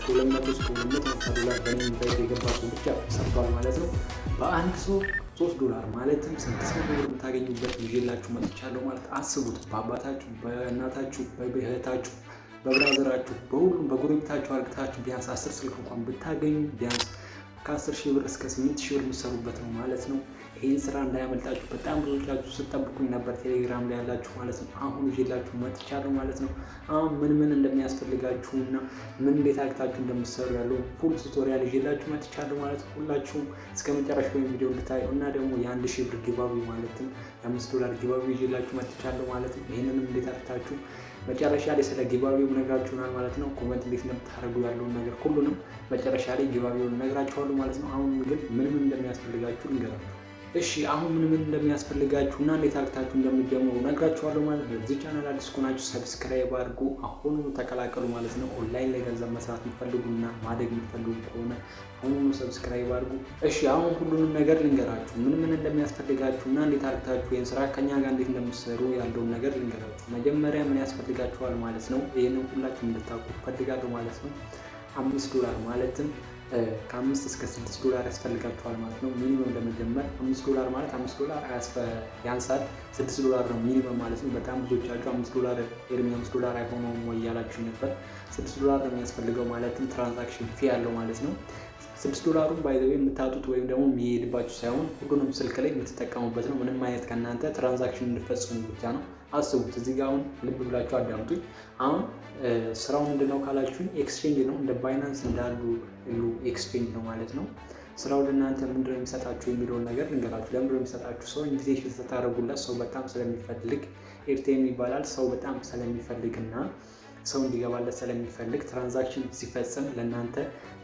ከ200 እስከ 250 ዶላር በእኔ ኢንቫይት የገባ ሰው ብቻ ሰርቷል ማለት ነው። በአንድ ሰው $3 ማለትም 600 ብር የምታገኙበት ይዤላችሁ መጥቻለሁ ማለት አስቡት። በአባታችሁ፣ በእናታችሁ፣ በእህታችሁ፣ በብራዘራችሁ፣ በሁሉም በጎረቤታችሁ አርግታችሁ ቢያንስ 10 ስልክ እንኳን ብታገኙ ቢያንስ ከ10,000 ብር እስከ 8,000 ብር የሚሰሩበት ነው ማለት ነው። ይህን ስራ እንዳያመልጣችሁ። በጣም ብዙዎቻችሁ ስጠብቁኝ ነበር ቴሌግራም ላይ ያላችሁ ማለት ነው። አሁን ይዤላችሁ መጥቻለሁ ማለት ነው። አሁን ምን እንደሚያስፈልጋችሁ እና ምን እንዴት አድርጋችሁ እንደምትሰሩ ያለው ፉል ቱቶሪያል ይዤላችሁ መጥቻለሁ ማለት ነው። ሁላችሁም እስከ መጨረሻው ቪዲዮ እንድታዩ እና ደግሞ የ1,000 ብር ጊቫዌ ማለትም $5 ጊቫዌ ይዤላችሁ መጥቻለሁ ማለት ነው። ይህንንም እንዴት አድርጋችሁ መጨረሻ ላይ ስለ ጊቫዌው ነግራችሁናል ማለት ነው። ኮሜንት እንዴት እንደምታደርጉ ያለውን ነገር ሁሉንም መጨረሻ ላይ ጊቫዌውን ነግራችኋለሁ ማለት ነው። አሁን ግን ምን እንደሚያስፈልጋችሁ ልንገራችሁ። እሺ አሁን ምን እንደሚያስፈልጋችሁ እና እንዴት አድርጋችሁ እንደምትጀምሩ ነግራችኋለሁ ማለት ነው። እዚህ ቻናል አዲስ ከሆናችሁ ሰብስክራይብ አድርጉ፣ አሁኑ ተቀላቀሉ ማለት ነው። ኦንላይን ላይ ገንዘብ መስራት የምትፈልጉና ማደግ የምትፈልጉ ከሆነ አሁኑ ሰብስክራይብ አድርጉ። እሺ አሁን ሁሉንም ነገር ልንገራችሁ፣ ምን እንደሚያስፈልጋችሁ እና እንዴት አድርጋችሁ ይህን ስራ ከኛ ጋር እንዴት እንደምትሰሩ ያለውን ነገር ልንገራችሁ። መጀመሪያ ምን ያስፈልጋችኋል ማለት ነው። ይህንን ሁላችሁ እንድታውቁ ፈልጋለሁ ማለት ነው። $5 ማለትም ከ5 እስከ $6 ያስፈልጋችኋል ማለት ነው። ሚኒመም ለመጀመር $5 ማለት $5 ያንሳል፣ $6 ነው ሚኒመም ማለት ነው። በጣም ብዙዎቻችሁ $5 ኤርሚ $5 አይሆነውም ወይ እያላችሁ ነበር። $6 ነው የሚያስፈልገው ማለትም ትራንዛክሽን ፊ ያለው ማለት ነው። $6 ባይ ዘ ዌይ የምታጡት ወይም ደግሞ የሚሄድባችሁ ሳይሆን ሁሉንም ስልክ ላይ የምትጠቀሙበት ነው። ምንም አይነት ከእናንተ ትራንዛክሽን እንድፈጽሙ ብቻ ነው። አስቡት። እዚህ ጋር አሁን ልብ ብላችሁ አዳምጡኝ። አሁን ስራው ምንድነው ካላችሁኝ ኤክስቼንጅ ነው። እንደ ባይናንስ እንዳሉ ኤክስቼንጅ ነው ማለት ነው። ስራው ለእናንተ ምንድነው የሚሰጣችሁ የሚለውን ነገር ልንገራችሁ። ለምንድነው የሚሰጣችሁ? ሰው ኢንቪቴሽን ስታደርጉለት ሰው በጣም ስለሚፈልግ ኤርቴም ይባላል። ሰው በጣም ስለሚፈልግና ሰው እንዲገባለት ስለሚፈልግ ትራንዛክሽን ሲፈጽም ለእናንተ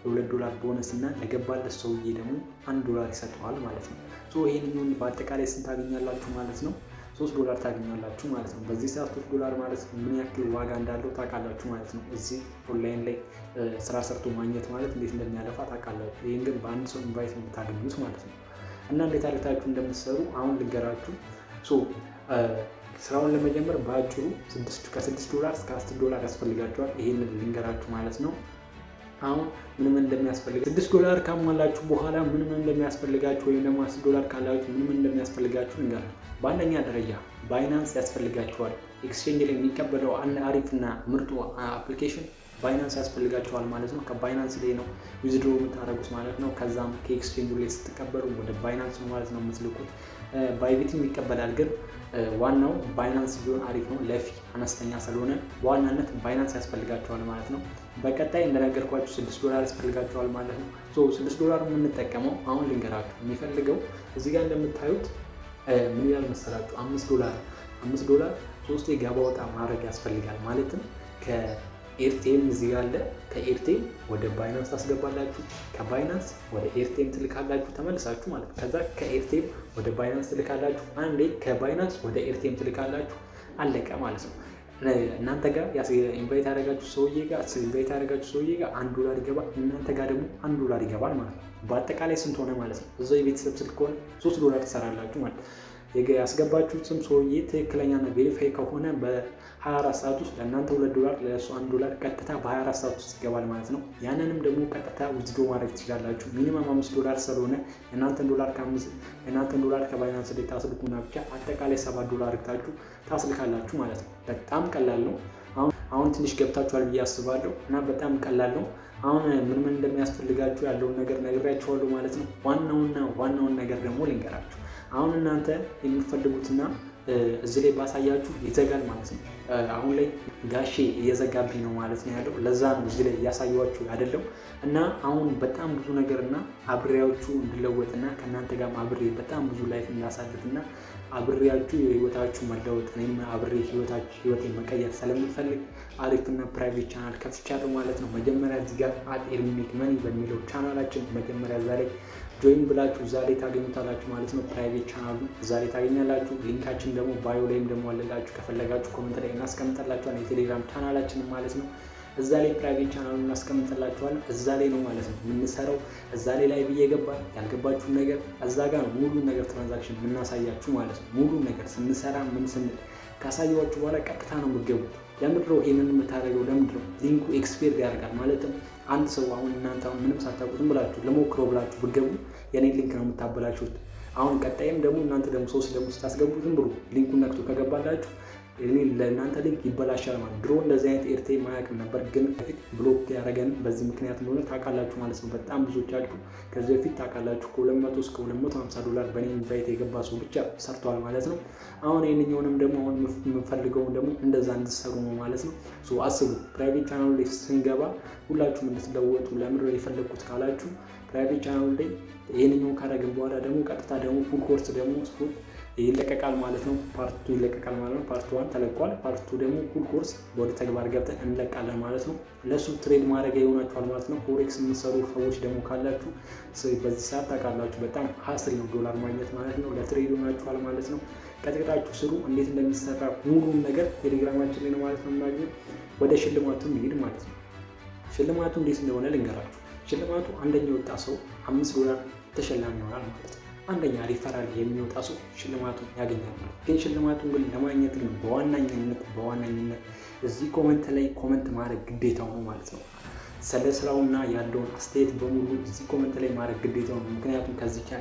$2 ቦነስ እና ለገባለት ሰውዬ ደግሞ $1 ይሰጠዋል ማለት ነው። ይህንን በአጠቃላይ ስንት ታገኛላችሁ ማለት ነው? $3 ታገኛላችሁ ማለት ነው። በዚህ ሰዓት $3 ማለት ምን ያክል ዋጋ እንዳለው ታውቃላችሁ ማለት ነው። እዚህ ኦንላይን ላይ ስራ ሰርቶ ማግኘት ማለት እንዴት እንደሚያለፋ ታውቃላችሁ። ይህን ግን በአንድ ሰው ኢንቫይት ነው የምታገኙት ማለት ነው። እና እንዴት አድርጋችሁ እንደምትሰሩ አሁን ልንገራችሁ። ስራውን ለመጀመር በአጭሩ ከ$6 እስከ $10 ያስፈልጋችኋል። ይሄንን ልንገራችሁ ማለት ነው። አሁን ምን እንደሚያስፈልግ $6 ካሟላችሁ በኋላ ምን እንደሚያስፈልጋችሁ ወይም ደግሞ $10 ካላችሁ ምን እንደሚያስፈልጋችሁ ልንገራችሁ። በአንደኛ ደረጃ ባይናንስ ያስፈልጋችኋል። ኤክስቼንጅ ላይ የሚቀበለው አሪፍና ምርጡ አፕሊኬሽን ባይናንስ ያስፈልጋችኋል ማለት ነው። ከባይናንስ ላይ ነው ዊዝድሮ የምታደርጉት ማለት ነው። ከዛም ከኤክስቼንጁ ላይ ስትቀበሉ ወደ ባይናንስ ነው ማለት ነው የምትልኩት። ባይቢትም ይቀበላል፣ ግን ዋናው ባይናንስ ቢሆን አሪፍ ነው። ለፊ አነስተኛ ስለሆነ በዋናነት ባይናንስ ያስፈልጋችኋል ማለት ነው። በቀጣይ እንደነገርኳችሁ $6 ያስፈልጋችኋል ማለት ነው። $6 የምንጠቀመው አሁን ልንገራችሁ የሚፈልገው እዚህ ጋር እንደምታዩት ምን ያህል መሰላችሁ? $5 ሶስቴ ገባ ወጣ ማድረግ ያስፈልጋል ማለትም ኤርቴም እዚህ ያለ ከኤርቴም ወደ ባይናንስ ታስገባላችሁ፣ ከባይናንስ ወደ ኤርቴም ትልካላችሁ ተመልሳችሁ ማለት ነው። ከዛ ከኤርቴም ወደ ባይናንስ ትልካላችሁ፣ አንዴ ከባይናንስ ወደ ኤርቴም ትልካላችሁ፣ አለቀ ማለት ነው። እናንተ ጋር ኢንቫይት ያደረጋችሁ ሰውዬ ጋር $1 ይገባል፣ እናንተ ጋር ደግሞ $1 ይገባል ማለት ነው። በአጠቃላይ ስንት ሆነ ማለት ነው? እዛው የቤተሰብ ስልክ ከሆነ $3 ትሰራላችሁ ማለት ነው። ያስገባችሁትም ሰውዬ ትክክለኛና ቬሪፋይ ከሆነ በ24 ሰዓት ውስጥ ለእናንተ $2 ለእሱ $1 ቀጥታ በ24 ሰዓት ውስጥ ይገባል ማለት ነው። ያንንም ደግሞ ቀጥታ ዊዝድሮ ማድረግ ትችላላችሁ። ሚኒመም $5 ስለሆነ የእናንተን ዶላር ከባይናንስ ላይ ታስልኩና ብቻ አጠቃላይ $7 አድርጋችሁ ታስልካላችሁ ማለት ነው። በጣም ቀላል ነው። አሁን ትንሽ ገብታችኋል ብዬ አስባለሁ እና በጣም ቀላል ነው። አሁን ምን እንደሚያስፈልጋችሁ ያለውን ነገር ነግሬያችኋለሁ ማለት ነው። ዋናውን ነገር ደግሞ ልንገራችሁ። አሁን እናንተ የምትፈልጉትና እዚህ ላይ ባሳያችሁ ይዘጋል ማለት ነው። አሁን ላይ ጋሼ እየዘጋብኝ ነው ማለት ነው ያለው። ለዛ ነው እዚህ ላይ እያሳያችሁ አይደለም። እና አሁን በጣም ብዙ ነገርና አብሬያችሁ እንድለወጥና ከእናንተ ጋር አብሬ በጣም ብዙ ላይፍ እንዳሳልፍና አብሬያችሁ የህይወታችሁ መለወጥ እኔም አብሬ ህይወቴን መቀየር ስለምፈልግ አሪፍና ፕራይቬት ቻናል ከፍቻለሁ ማለት ነው። መጀመሪያ እዚህ ጋር ኤርሚ ሜክ መኒ በሚለው ቻናላችን መጀመሪያ ዛሬ ጆይን ብላችሁ ዛሬ ታገኙታላችሁ ማለት ነው። ፕራይቬት ቻናሉ ዛሬ ታገኛላችሁ። ሊንካችን ደግሞ ባዮ ላይም ደግሞ አለላችሁ። ከፈለጋችሁ ኮሜንት ላይ እናስቀምጥላችኋለን። የቴሌግራም ቻናላችን ማለት ነው። እዛ ላይ ፕራይቬት ቻናሉን እናስቀምጥላችኋለን። እዛ ላይ ነው ማለት ነው የምንሰራው። እዛ ላይ ላይቭ እየገባን ያልገባችሁን ነገር እዛ ጋር ነው ሙሉ ነገር ትራንዛክሽን የምናሳያችሁ ማለት ነው። ሙሉ ነገር ስንሰራ ምን ስንል ካሳየዋችሁ በኋላ ቀጥታ ነው የምትገቡት። ለምንድን ነው ይሄንን የምታደርገው? ለምንድን ነው ሊንኩ ኤክስፓየር ያደርጋል። ማለትም አንድ ሰው አሁን እናንተ አሁን ምንም ሳታውቁትም ብላችሁ ለሞክረው ብላችሁ ብትገቡ የኔን ሊንክ ነው የምታበላሹት። አሁን ቀጣይም ደግሞ እናንተ ደግሞ ሶስት ደግሞ ስታስገቡ ዝም ብሎ ሊንኩን ነክቶ ከገባላችሁ ለእናንተ ሊንክ ይበላሻል ማለት። ድሮ እንደዚህ አይነት ኤርቴል ማያውቅም ነበር፣ ግን በፊት ብሎክ ያደረገን በዚህ ምክንያት እንደሆነ ታውቃላችሁ ማለት ነው። በጣም ብዙዎቻችሁ ከዚህ በፊት ታውቃላችሁ ከ200 እስከ $250 በእኔ ኢንቫይት የገባ ሰው ብቻ ሰርቷል ማለት ነው። አሁን ይህንኛውንም ደግሞ አሁን የምፈልገውን ደግሞ እንደዛ እንድትሰሩ ነው ማለት ነው። አስቡ፣ ፕራይቬት ቻናል ላይ ስንገባ ሁላችሁም እንድትለወጡ ለምንድን ነው የፈለግኩት ካላችሁ ፕራይቬት ቻናል ላይ ይህንኛውን ካደረግን በኋላ ደግሞ ቀጥታ ደግሞ ፉል ኮርስ ደግሞ ስፖርት ይለቀቃል ማለት ነው። ፓርቱ ይለቀቃል ማለት ነው። ፓርት 1 ተለቋል። ፓርት 2 ደግሞ ፉል ኮርስ ወደ ተግባር ገብተን እንለቃለን ማለት ነው። ለሱ ትሬድ ማድረጊያ ይሆናችኋል ማለት ነው። ፎሬክስ የምትሰሩ ሰዎች ደግሞ ካላችሁ በዚህ ሰዓት ታውቃላችሁ በጣም ሀስል ነው ዶላር ማግኘት ማለት ነው። ለትሬድ ይሆናችኋል ማለት ነው። ቀጥቅጣችሁ ስሩ። እንዴት እንደሚሰራ ሙሉን ነገር ቴሌግራማችን ላይ ነው ማለት ነው የምናገኘው። ወደ ሽልማቱ እንሂድ ማለት ነው። ሽልማቱ እንዴት እንደሆነ ልንገራችሁ። ሽልማቱ አንደኛ የወጣ ሰው $5 ተሸላሚ ይሆናል ማለት ነው። አንደኛ ሪፈራል የሚወጣ ሰው ሽልማቱን ያገኛል ማለት ነው። ግን ሽልማቱን ግን ለማግኘት ግን በዋናኝነት እዚህ ኮመንት ላይ ኮመንት ማድረግ ግዴታው ነው ማለት ነው። ስለ ስራውና ያለውን አስተያየት በሙሉ እዚህ ኮመንት ላይ ማድረግ ግዴታው ነው። ምክንያቱም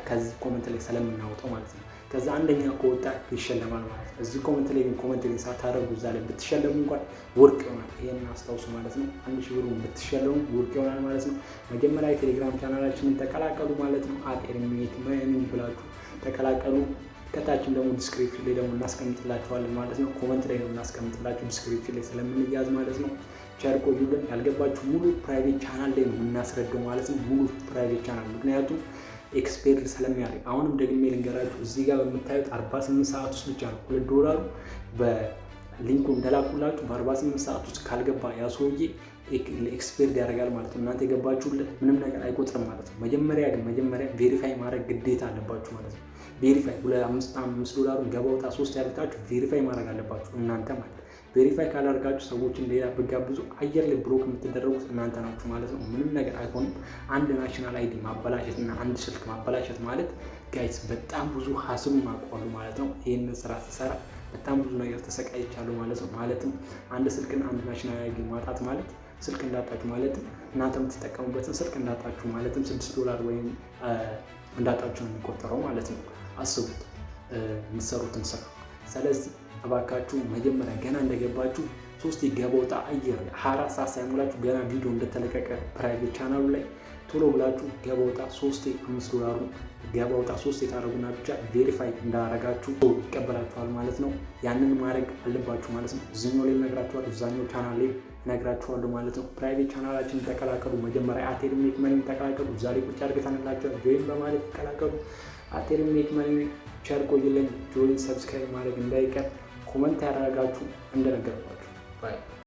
ከዚህ ኮመንት ላይ ስለምናወጣው ማለት ነው። ከዛ አንደኛ ከወጣ ይሸለማል ማለት ነው። እዚህ ኮመንት ላይ ግን ኮመንት ላይ ሳታደርጉ እዛ ላይ ብትሸለሙ እንኳን ወርቅ ይሆናል። ይሄን አስታውሱ ማለት ነው። 1000 ብር ብትሸለሙ ወርቅ ይሆናል ማለት ነው። መጀመሪያ የቴሌግራም ቻናላችንን ተቀላቀሉ ማለት ነው። ኤርሚሜት ማይኒንግ ብላችሁ ተቀላቀሉ። ከታችን ደግሞ ዲስክሪፕሽን ላይ ደግሞ እናስቀምጥላችኋለን ማለት ነው። ኮመንት ላይ ነው እናስቀምጥላችሁ ዲስክሪፕሽን ላይ ስለምንያዝ ማለት ነው። ቸር ቆዩልን። ያልገባችሁ ሙሉ ፕራይቬት ቻናል ላይ ነው የምናስረዳው ማለት ነው። ሙሉ ፕራይቬት ቻናል ምክንያቱም ኤክስፔር ስለሚያደርግ። አሁንም ደግሜ ልንገራችሁ እዚህ ጋር በምታዩት 48 ሰዓት ውስጥ ብቻ ነው $2 በሊንኩ እንደላኩላችሁ በ48 ሰዓት ውስጥ ካልገባ ያ ሰውዬ ኤክስፔር ያደርጋል ማለት ነው። እናንተ የገባችሁለት ምንም ነገር አይቆጥርም ማለት ነው። መጀመሪያ ቬሪፋይ ማድረግ ግዴታ አለባችሁ ማለት ነው። ቬሪፋይ $5 ገባ ወጣ 3 ያልታችሁ ቬሪፋይ ማድረግ አለባችሁ እናንተ ማለት ነው። ቬሪፋይ ካላደርጋችሁ ሰዎችን ሌላ ብጋብዙ አየር ላይ ብሎክ የምትደረጉት እናንተ ናችሁ ማለት ነው። ምንም ነገር አይሆንም። አንድ ናሽናል አይዲ ማበላሸት እና አንድ ስልክ ማበላሸት ማለት ጋይስ በጣም ብዙ ሀስሉን አውቀዋሉ ማለት ነው። ይህንን ስራ ስሰራ በጣም ብዙ ነገር ተሰቃይቻለሁ ማለት ነው። ማለትም አንድ ስልክና አንድ ናሽናል አይዲ ማጣት ማለት ስልክ እንዳጣችሁ ማለትም እናንተ የምትጠቀሙበትን ስልክ እንዳጣችሁ ማለትም $6 ወይም እንዳጣችሁ ነው የሚቆጠረው ማለት ነው። አስቡት የምትሰሩትን ስራ። ስለዚህ እባካችሁ መጀመሪያ ገና እንደገባችሁ 3 ገባ ወጣ አየር 24 ሰዓት ሳይሞላችሁ ገና ቪዲዮ እንደተለቀቀ ፕራይቬት ቻናሉ ላይ ቶሎ ብላችሁ ገባ ወጣ $5 ገባ ወጣ 3 የታረጉና ብቻ ቬሪፋይ እንዳረጋችሁ ይቀበላችኋል ማለት ነው። ያንን ማድረግ አለባችሁ ማለት ነው። እዚህኛው ላይ ነግራችኋለሁ፣ እዛኛው ቻናል ላይ ነግራችኋለሁ ማለት ነው። ፕራይቬት ቻናላችን ተቀላቀሉ። መጀመሪያ ኤርሚሜት ማይኒንግ ተቀላቀሉ። ዛሬ ቁጭ አድርገናላችሁ ጆይን በማለት ተቀላቀሉ። ኤርሚሜት ማይኒንግ ቸር ቆዩልን። ጆይን ሰብስክራይብ ማድረግ እንዳይቀር ኮመንት ያደረጋችሁ እንደነገርኳችሁ ባይ